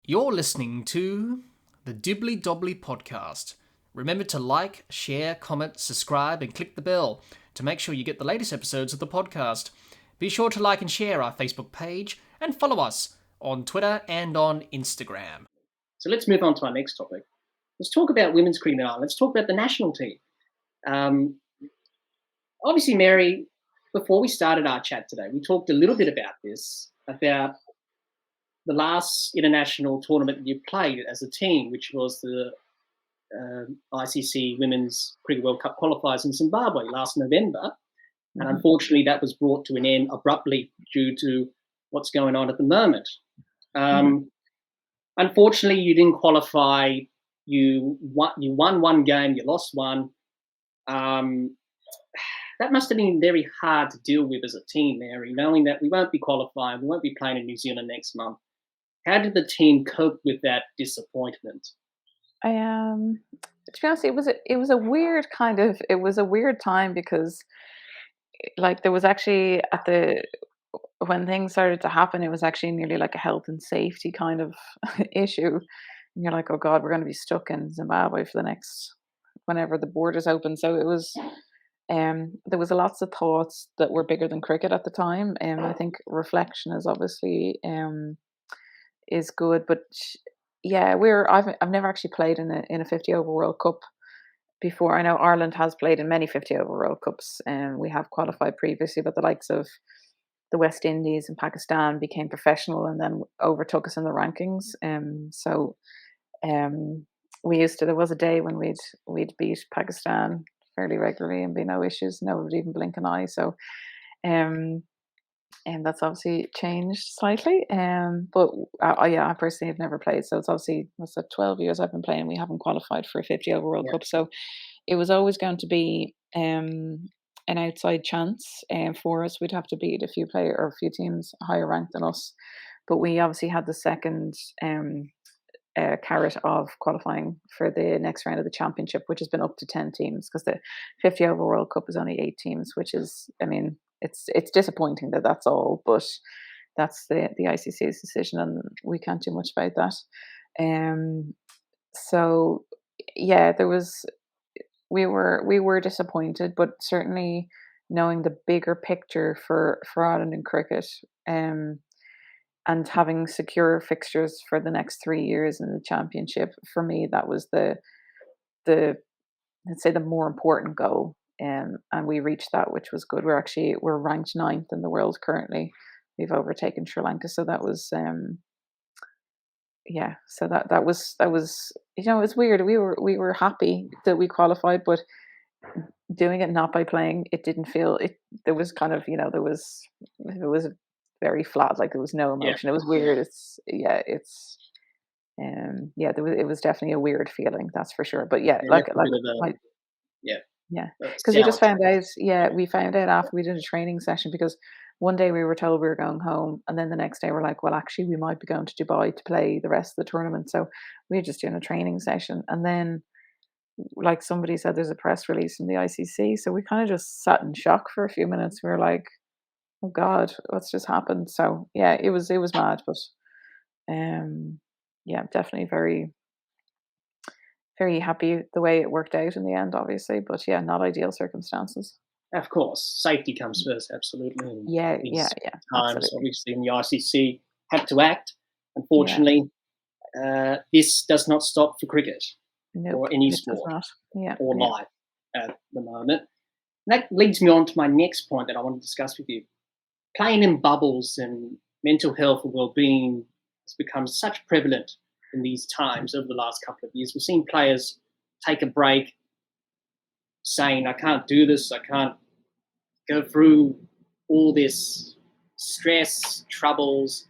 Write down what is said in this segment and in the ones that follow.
You're listening to the Dibbly-Dobbly podcast. Remember to like, share, comment, subscribe, and click the bell to make sure you get the latest episodes of the podcast. Be sure to like and share our Facebook page and follow us on Twitter and on Instagram. So let's move on to our next topic. Let's talk about women's cricket in Ireland. Let's talk about the national team. Obviously, Mary, before we started our chat today, we talked a little bit about this, about the last international tournament you played as a team, which was the ICC Women's Cricket World Cup qualifiers in Zimbabwe last November. Mm-hmm. And unfortunately, that was brought to an end abruptly due to what's going on at the moment. Unfortunately, you didn't qualify. You won one game, you lost one. That must have been very hard to deal with as a team, Mary, knowing that we won't be qualifying, we won't be playing in New Zealand next month. How did the team cope with that disappointment? To be honest, it was a weird time because, like, there was actually when things started to happen, it was actually nearly like a health and safety kind of issue. And you're like, oh God, we're going to be stuck in Zimbabwe for the next, whenever the borders open. So it was, there was lots of thoughts that were bigger than cricket at the time. And I think reflection is obviously, is good, but yeah, I've never actually played in a 50 over World Cup before. I know Ireland has played in many 50 over World Cups, and we have qualified previously, but the likes of the West Indies and Pakistan became professional and then overtook us in the rankings. There was a day when we'd beat Pakistan fairly regularly and be no issues, no one would even blink an eye. So and that's obviously changed slightly. But I personally have never played. So it's obviously, 12 years I've been playing. We haven't qualified for a 50 over World Cup. So it was always going to be an outside chance for us. We'd have to beat a few teams higher ranked than us. But we obviously had the second carrot of qualifying for the next round of the championship, which has been up to 10 teams, because the 50 over World Cup is only 8 teams, which is, I mean, it's disappointing that that's all, but that's the ICC's decision, and we can't do much about that. So yeah, we were disappointed, but certainly knowing the bigger picture for Ireland in cricket, and having secure fixtures for the next 3 years in the championship, for me that was the let's say the more important goal. And we reached that, which was good. We're ranked 9th in the world currently. We've overtaken Sri Lanka, so that was So that was it was weird. We were happy that we qualified, but doing it not by playing, it didn't feel it. There was kind of it was very flat. Like there was no emotion. It was weird. It was definitely a weird feeling. That's for sure. But because we just found out. Yeah, we found out after we did a training session, because one day we were told we were going home, and then the next day we're like, well, actually, we might be going to Dubai to play the rest of the tournament. So we were just doing a training session, and then, like somebody said, there's a press release from the ICC. So we kind of just sat in shock for a few minutes. We were like, oh God, what's just happened? So yeah, it was mad, but definitely very, very happy the way it worked out in the end, obviously, but yeah, not ideal circumstances. Of course, safety comes first, absolutely. And yeah. Times, absolutely. Obviously, in the ICC had to act. Unfortunately, this does not stop for cricket or any sport or life at the moment. And that leads me on to my next point that I want to discuss with you. Playing in bubbles and mental health and well-being has become such prevalent in these times over the last couple of years. We've seen players take a break saying, I can't do this, I can't go through all this stress, troubles,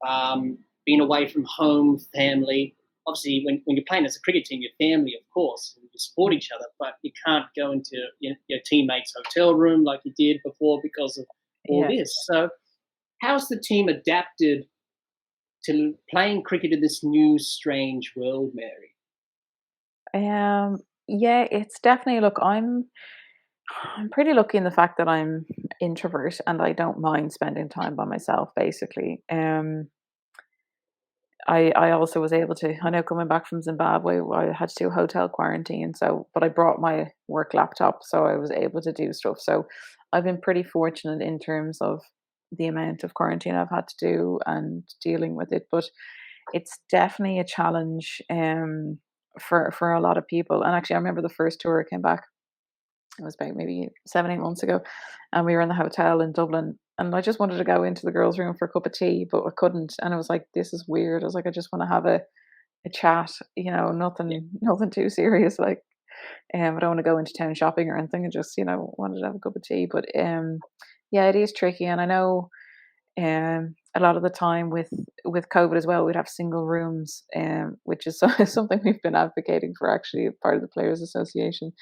being away from home, family. Obviously, when you're playing as a cricket team, your family, of course, you support each other, but you can't go into your teammate's hotel room like you did before because of all this. So how's the team adapted to playing cricket in this new, strange world, Mary? It's definitely, look, I'm pretty lucky in the fact that I'm introvert and I don't mind spending time by myself, basically. I also was able to. I know coming back from Zimbabwe, I had to do hotel quarantine. So, but I brought my work laptop, so I was able to do stuff. So, I've been pretty fortunate in terms of the amount of quarantine I've had to do and dealing with it. But it's definitely a challenge for a lot of people. And actually, I remember the first tour I came back. It was about maybe 7, 8 months ago, and we were in the hotel in Dublin. And I just wanted to go into the girls' room for a cup of tea, but I couldn't. And I was like, "This is weird." I was like, "I just want to have a chat, nothing too serious. Like, I don't want to go into town shopping or anything. I just, wanted to have a cup of tea." But yeah, it is tricky, and I know a lot of the time with COVID as well, we'd have single rooms, which is something we've been advocating for, actually, part of the Players Association.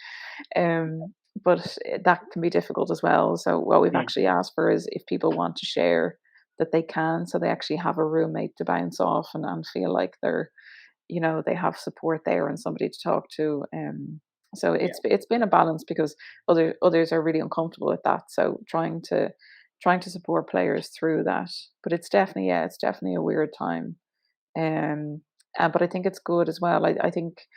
But that can be difficult as well. So what we've actually asked for is if people want to share, that they can, so they actually have a roommate to bounce off and feel like they're, they have support there and somebody to talk to. So it's been a balance because others are really uncomfortable with that. So trying to support players through that. But it's definitely a weird time. But I think it's good as well. I think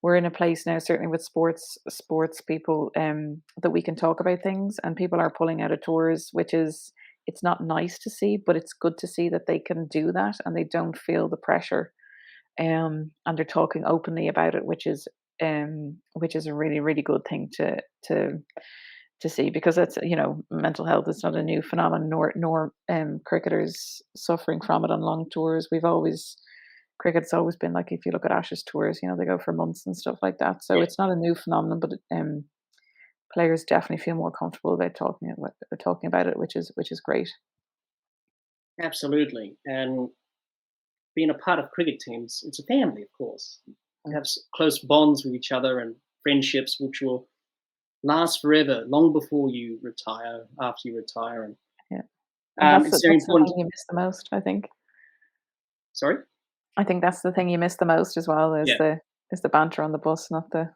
we're in a place now, certainly with sports people, that we can talk about things, and people are pulling out of tours, which is, it's not nice to see, but it's good to see that they can do that and they don't feel the pressure, and they're talking openly about it, which is a really, really good thing to see, because it's, mental health is not a new phenomenon, nor cricketers suffering from it on long tours. Cricket's always been like, if you look at Ashes tours, they go for months and stuff like that. So it's not a new phenomenon, but players definitely feel more comfortable about talking about it, which is great. Absolutely. And being a part of cricket teams, it's a family, of course. You have close bonds with each other and friendships which will last forever, long before you retire, after you retire. And it's very important. The thing you miss the most, I think. Sorry? I think that's the thing you miss the most as well, is the banter on the bus, not the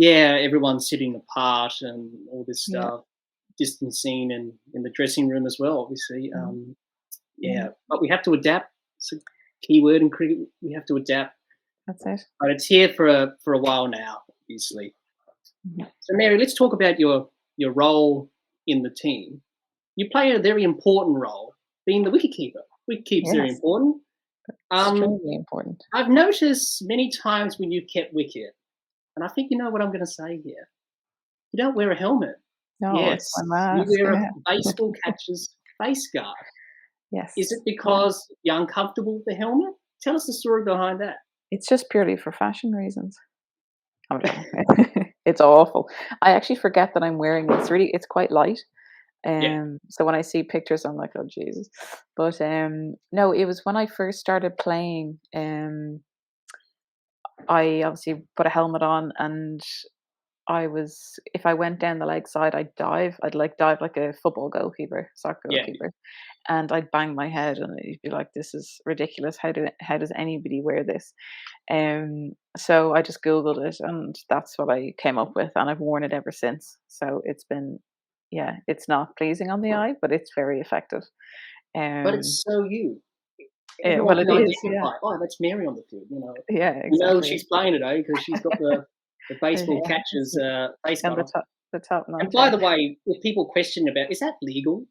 everyone sitting apart and all this stuff, distancing and in the dressing room as well, obviously. But we have to adapt. It's a key word in cricket. We have to adapt. That's it. But it's here for a while now, obviously. So Mary, let's talk about your role in the team. You play a very important role, being the wicketkeeper. Wicketkeeper's very important. Extremely important. I've noticed many times when you've kept wicket, and I think you know what I'm going to say here. You don't wear a helmet. No, yes, it's my mask. You wear a baseball catcher's face guard. Yes. Is it because you're uncomfortable with the helmet? Tell us the story behind that. It's just purely for fashion reasons. It's awful. I actually forget that I'm wearing it. It's quite light. So when I see pictures, I'm like, oh Jesus. But no, it was when I first started playing. I obviously put a helmet on, and if I went down the leg side, I'd dive. I'd dive like a football goalkeeper, soccer goalkeeper, and I'd bang my head, and you'd be like, "This is ridiculous. How does anybody wear this?" So I just Googled it, and that's what I came up with, and I've worn it ever since. So it's been, it's not pleasing on the eye, but it's very effective. But it's so you. Well, it is. Oh, that's Mary on the field. Yeah, exactly. She's playing today because she's got the baseball catcher's face guard. The top notch. And by the way, if people question about, is that legal?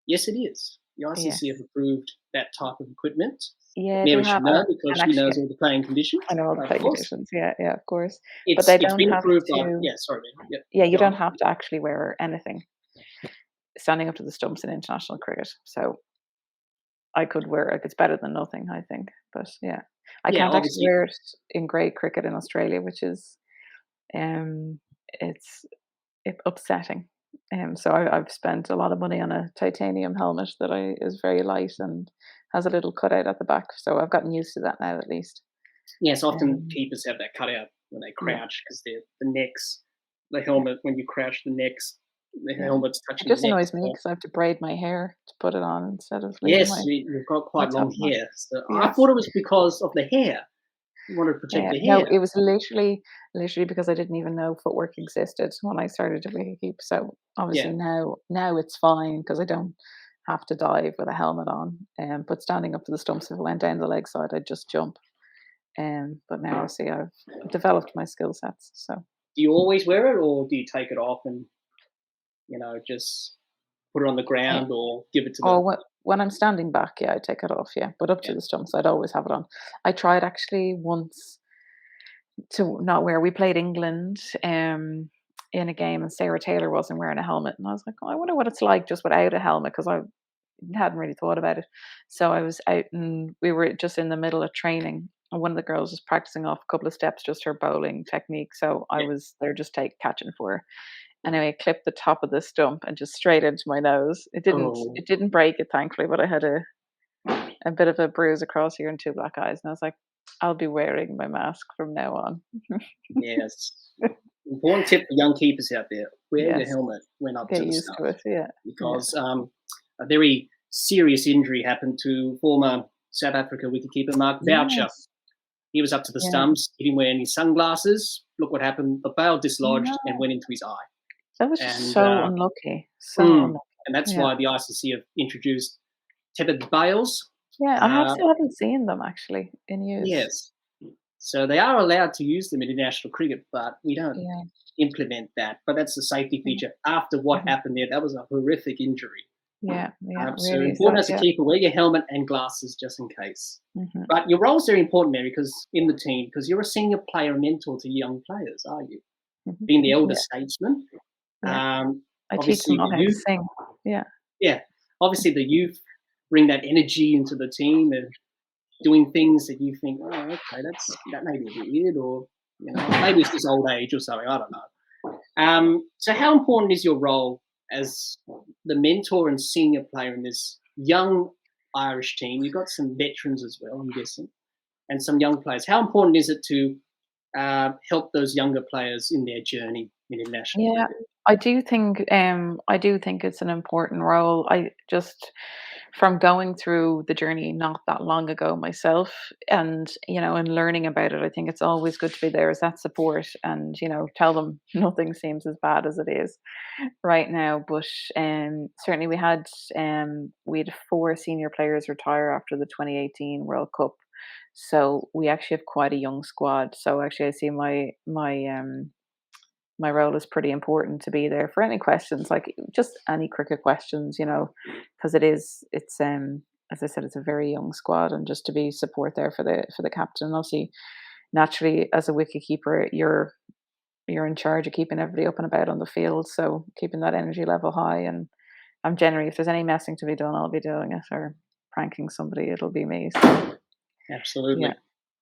Yes, it is. The ICC have approved that type of equipment. Yeah, Mary should know, because she knows all the playing conditions. I know all the playing conditions. Yeah, of course. But they don't it's been have approved to. You don't have to actually wear anything standing up to the stumps in international cricket. So I could wear it. It's better than nothing, I think. But I can't actually wear it in grade cricket in Australia, which is it's upsetting. So I've spent a lot of money on a titanium helmet that is very light and has a little cutout at the back. So I've gotten used to that now, at least. Yes, often keepers have that cutout when they crouch, because the helmet, when you crouch, the helmet's touching. It just annoys me because I have to braid my hair to put it on instead of. Yes, you've got quite long hair. So I thought it was because of the hair. You want to protect the hair. No, it was literally because I didn't even know footwork existed when I started to wicketkeep. So obviously now it's fine because I don't have to dive with a helmet on. But standing up to the stumps, if it went down the leg side, I'd just jump. But now obviously I've developed my skill sets. So do you always wear it, or do you take it off and just put it on the ground, or give it to the... when I'm standing back, I take it off, but up to the stumps I'd always have it on. I tried actually once to not wear. We played England in a game, and Sarah Taylor wasn't wearing a helmet, and I was like, I wonder what it's like just without a helmet, because I hadn't really thought about it. So I was out, and we were just in the middle of training, and one of the girls was practicing off a couple of steps, just her bowling technique. So I was there just catching for her. Anyway, I clipped the top of the stump and just straight into my nose. It didn't break it, thankfully, but I had a bit of a bruise across here and 2 black eyes. And I was like, I'll be wearing my mask from now on. Yes. Important tip for young keepers out there: wear your helmet when up to the stuff. Get used to it, because a very serious injury happened to former South Africa wicketkeeper Mark Boucher. He was up to the stumps. He didn't wear any sunglasses. Look what happened. The bail dislodged and went into his eye. That was just so unlucky. Unlucky. And that's why the ICC have introduced tethered bails. Yeah, I still haven't seen them actually in use. Yes. So they are allowed to use them in international cricket, but we don't implement that. But that's the safety feature. After what happened there, that was a horrific injury. Yeah. So important as a keeper, wear your helmet and glasses just in case. But your role is very important, Mary, because in the team, because you're a senior player and mentor to young players, are you? Being the elder statesman. I teach them how to sing. Yeah. Obviously, the youth bring that energy into the team and doing things that you think, okay, that may be a bit weird, or maybe it's just old age or something. I don't know. So, how important is your role as the mentor and senior player in this young Irish team? You've got some veterans as well, I'm guessing, and some young players. How important is it to help those younger players in their journey in international cricket? I do think it's an important role. I just, from going through the journey not that long ago myself, and and learning about it, I think it's always good to be there as that support, and tell them nothing seems as bad as it is right now. But certainly we had 4 senior players retire after the 2018 World Cup. So we actually have quite a young squad. So actually I see my role is pretty important, to be there for any questions, like just any cricket questions, because it's as I said, it's a very young squad, and just to be support there for the captain. And obviously, naturally, as a wicketkeeper, you're in charge of keeping everybody up and about on the field, so keeping that energy level high. And I'm generally, if there's any messing to be done, I'll be doing it, or pranking somebody, it'll be me. So. Absolutely.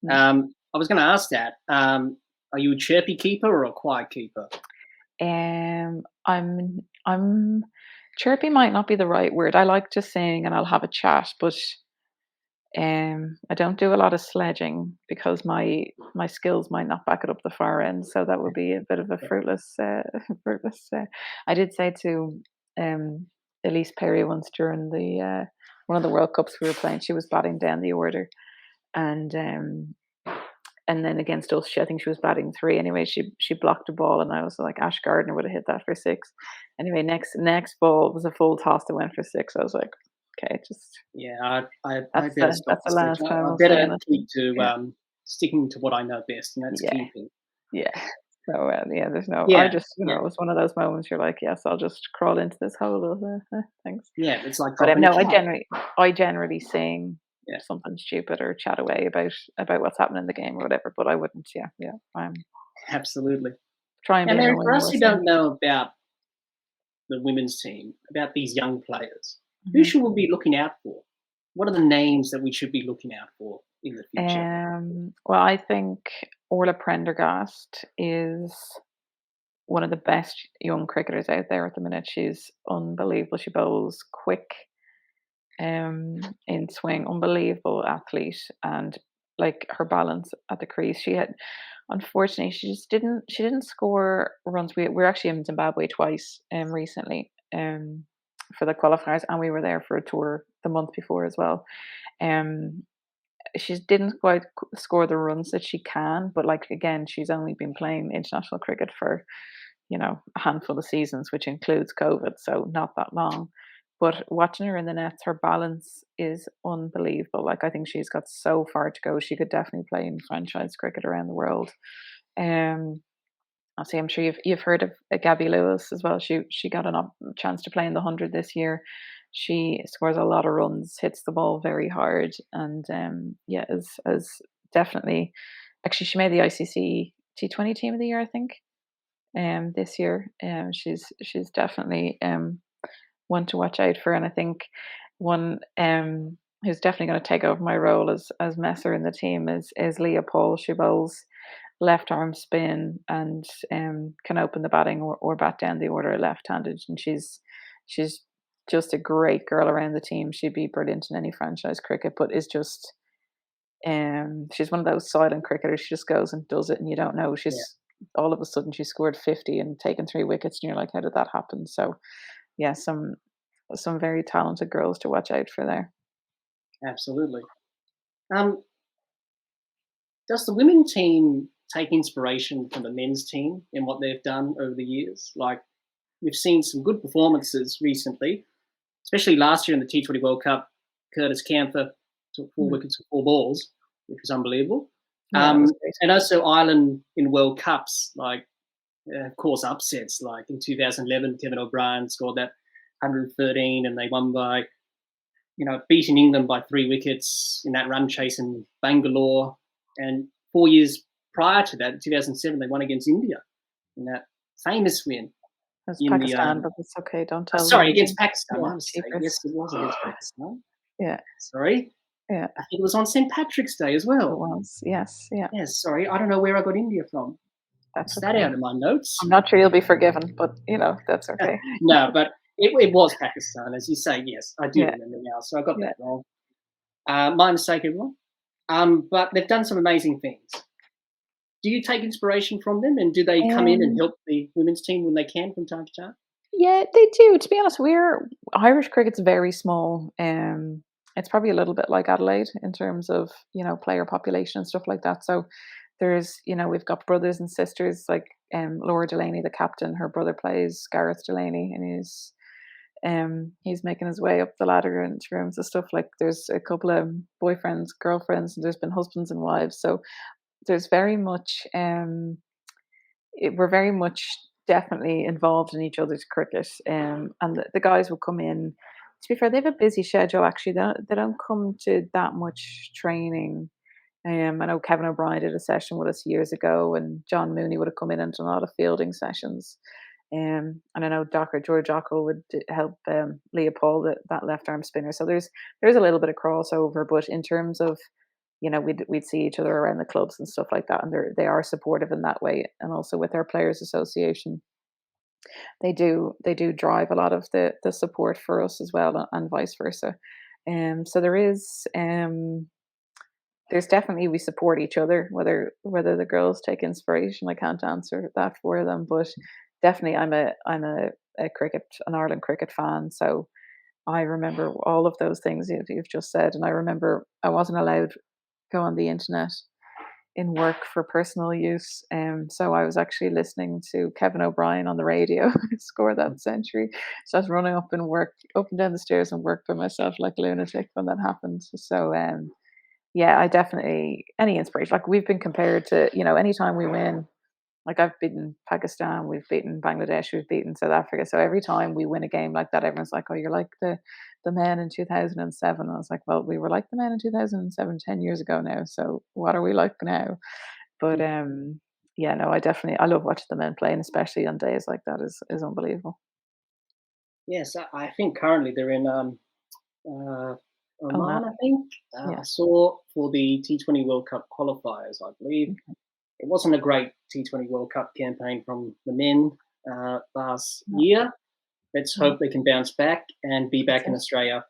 I was going to ask that. Are you a chirpy keeper or a quiet keeper? I'm chirpy might not be the right word. I like to sing and I'll have a chat, but I don't do a lot of sledging because my skills might not back it up the far end. So that would be a bit of a fruitless. I did say to Elise Perry once during the one of the World Cups we were playing, she was batting down the order, and then against us, I think she was batting 3. Anyway, she blocked a ball, and I was like, Ash Gardner would have hit that for 6. Anyway, next ball was a full toss that went for 6. I was like, okay, just that's the last time. I better keep to sticking to what I know best, and that's keeping. Yeah. So there's no. I just it was one of those moments you're like, yes, I'll just crawl into this hole. Thanks. Yeah, it's like. But no, I generally sing. Something stupid or chat away about what's happening in the game or whatever, but I wouldn't. I'm absolutely trying. And Mary, for us who don't know about the women's team, about these young players, who should we be looking out for? What are the names that we should be looking out for in the future? Well, I think Orla Prendergast is one of the best young cricketers out there at the minute. She's unbelievable. She bowls quick. In swing, unbelievable athlete, and like her balance at the crease. She had, unfortunately, she didn't score runs. We're actually in Zimbabwe twice recently for the qualifiers, and we were there for a tour the month before as well. She didn't quite score the runs that she can, but like again, she's only been playing international cricket for a handful of seasons, which includes COVID, so not that long. but watching her in the nets, her balance is unbelievable. Like, I think she's got so far to go. She could definitely play in franchise cricket around the world. Obviously, I'm sure you've heard of Gabby Lewis as well. She got a chance to play in the 100 this year. She scores a lot of runs, hits the ball very hard, and is definitely, actually, she made the ICC T20 Team of the Year, I think, this year. She's definitely one to watch out for, and I think one who's definitely going to take over my role as messer in the team is Leah Paul. She bowls left arm spin and can open the batting or bat down the order left-handed, and she's just a great girl around the team. She'd be brilliant in any franchise cricket, but is just she's one of those silent cricketers. She just goes and does it, and you don't know. All of a sudden she scored 50 and taken 3 wickets, and you're like, how did that happen? So yeah, some very talented girls to watch out for there. Absolutely. Does the women's team take inspiration from the men's team in what they've done over the years? Like, we've seen some good performances recently, especially last year in the T20 World Cup. Curtis Camphor took 4 wickets and 4 balls, which was unbelievable. And also Ireland in World Cups, like, of course, upsets. Like in 2011, Kevin O'Brien scored that 113, and they won by, beating England by 3 wickets in that run chase in Bangalore. And 4 years prior to that, in 2007, they won against India in that famous win. It was Pakistan, but it's okay. Don't tell. Sorry, against Pakistan. Yes, it was against Pakistan. Yeah. Sorry. Yeah. I think it was on St. Patrick's Day as well. It was. Yes. Yeah. Yes. Sorry, I don't know where I got India from. That's that out of my notes. I'm not sure you'll be forgiven, but that's okay. No, but it was Pakistan, as you say. Yes, I do remember now. So I got that wrong. My mistake, everyone. But they've done some amazing things. Do you take inspiration from them, and do they come in and help the women's team when they can from time to time? Yeah, they do. To be honest, Irish cricket's very small. It's probably a little bit like Adelaide in terms of player population and stuff like that. So there's we've got brothers and sisters like Laura Delaney, the captain. Her brother plays, Gareth Delaney, and he's making his way up the ladder in terms of stuff. Like, there's a couple of boyfriends, girlfriends, and there's been husbands and wives. So there's very much we're very much definitely involved in each other's cricket, and the guys will come in. To be fair, they have a busy schedule. Actually, they don't come to that much training. I know Kevin O'Brien did a session with us years ago, and John Mooney would have come in and done a lot of fielding sessions. And I know George Ockrell would help Leah Paul, that left arm spinner. So there's a little bit of crossover, but in terms of we'd see each other around the clubs and stuff like that, and they are supportive in that way. And also with our Players Association, they do drive a lot of the support for us as well, and vice versa. So there's definitely, we support each other. Whether the girls take inspiration, I can't answer that for them, but definitely I'm an Ireland cricket fan. So I remember all of those things you've just said, and I remember I wasn't allowed go on the internet in work for personal use, so I was actually listening to Kevin O'Brien on the radio score that century. So I was running up and down the stairs and work by myself like a lunatic when that happened. So I definitely, any inspiration. Like, we've been compared to anytime we win. Like, I've beaten Pakistan, we've beaten Bangladesh, we've beaten South Africa. So every time we win a game like that, everyone's like, "Oh, you're like the men in 2007." I was like, "Well, we were like the men in 2007, 10 years ago now. So what are we like now?" But I love watching the men play, and especially on days like that is unbelievable. Yes, I think currently they're in Oman, I think. I saw for the T20 World Cup qualifiers, I believe. Okay. It wasn't a great T20 World Cup campaign from the men last year. Let's hope they can bounce back and be back in Australia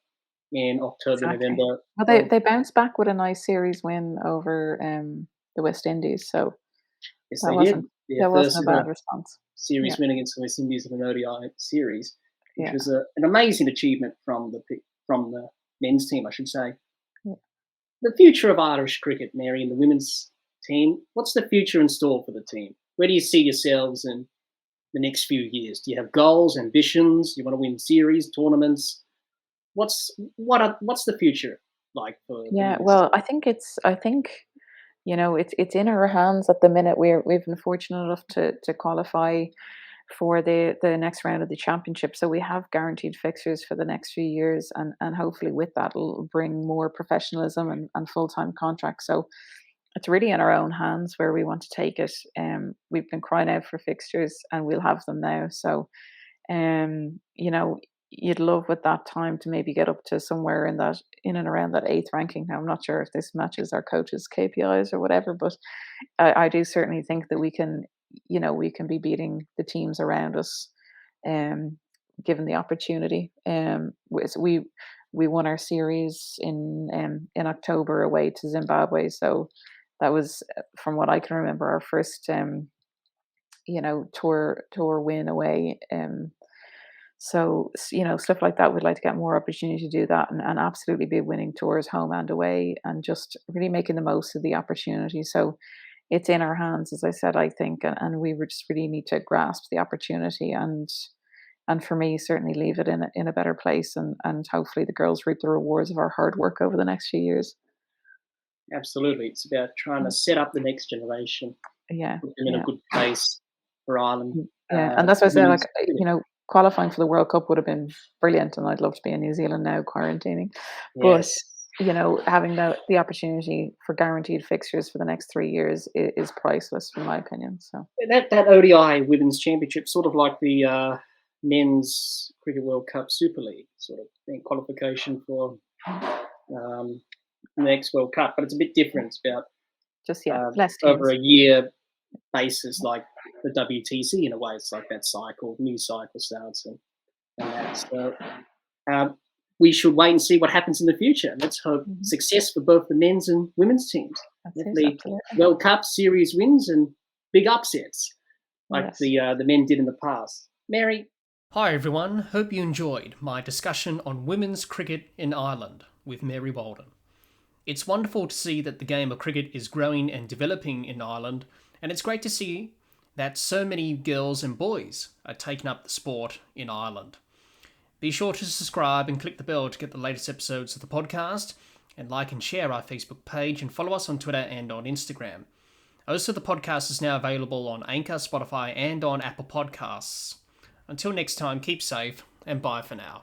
in October, November. Well, they bounced back with a nice series win over the West Indies. So yes, they did. That wasn't a bad response. Series win against the West Indies in an ODI series, which was an amazing achievement from the men's team, I should say. Yeah. The future of Irish cricket, Mary, and the women's team, what's the future in store for the team? Where do you see yourselves in the next few years? Do you have goals, ambitions? Do you want to win series, tournaments? what's the future like for? Yeah, well, I think it's in our hands at the minute. We've been fortunate enough to qualify for the next round of the championship, so we have guaranteed fixtures for the next few years, and hopefully with that it'll bring more professionalism and full-time contracts. So it's really in our own hands where we want to take it. We've been crying out for fixtures, and we'll have them now. So, you know, you'd love with that time to maybe get up to somewhere in and around that eighth ranking. Now, I'm not sure if this matches our coaches' KPIs or whatever, but I do certainly think that we can be beating the teams around us, given the opportunity. We won our series in October away to Zimbabwe, so that was, from what I can remember, our first tour win away. So stuff like that. We'd like to get more opportunity to do that, and absolutely be winning tours home and away, and just really making the most of the opportunity. So it's in our hands, as I said, I think, and we would just really need to grasp the opportunity, and for me, certainly leave it in a better place, and hopefully the girls reap the rewards of our hard work over the next few years. Absolutely, it's about trying to set up the next generation. Yeah, put them in a good place for Ireland. Yeah, and that's why I said, qualifying for the World Cup would have been brilliant, and I'd love to be in New Zealand now quarantining. Yes. But having the opportunity for guaranteed fixtures for the next 3 years is priceless, in my opinion. So that ODI Women's Championship, sort of like the Men's Cricket World Cup Super League, sort of qualification for the next World Cup, but it's a bit different. It's about just less over a year basis, like the WTC in a way. It's like that new cycle starts, and that. So we should wait and see what happens in the future. Let's hope success for both the men's and women's teams. The World Cup series wins and big upsets, like the men did in the past. Mary. Hi everyone, hope you enjoyed my discussion on women's cricket in Ireland with Mary Waldron. It's wonderful to see that the game of cricket is growing and developing in Ireland, and it's great to see that so many girls and boys are taking up the sport in Ireland. Be sure to subscribe and click the bell to get the latest episodes of the podcast, and like and share our Facebook page, and follow us on Twitter and on Instagram. Also, the podcast is now available on Anchor, Spotify, and on Apple Podcasts. Until next time, keep safe, and bye for now.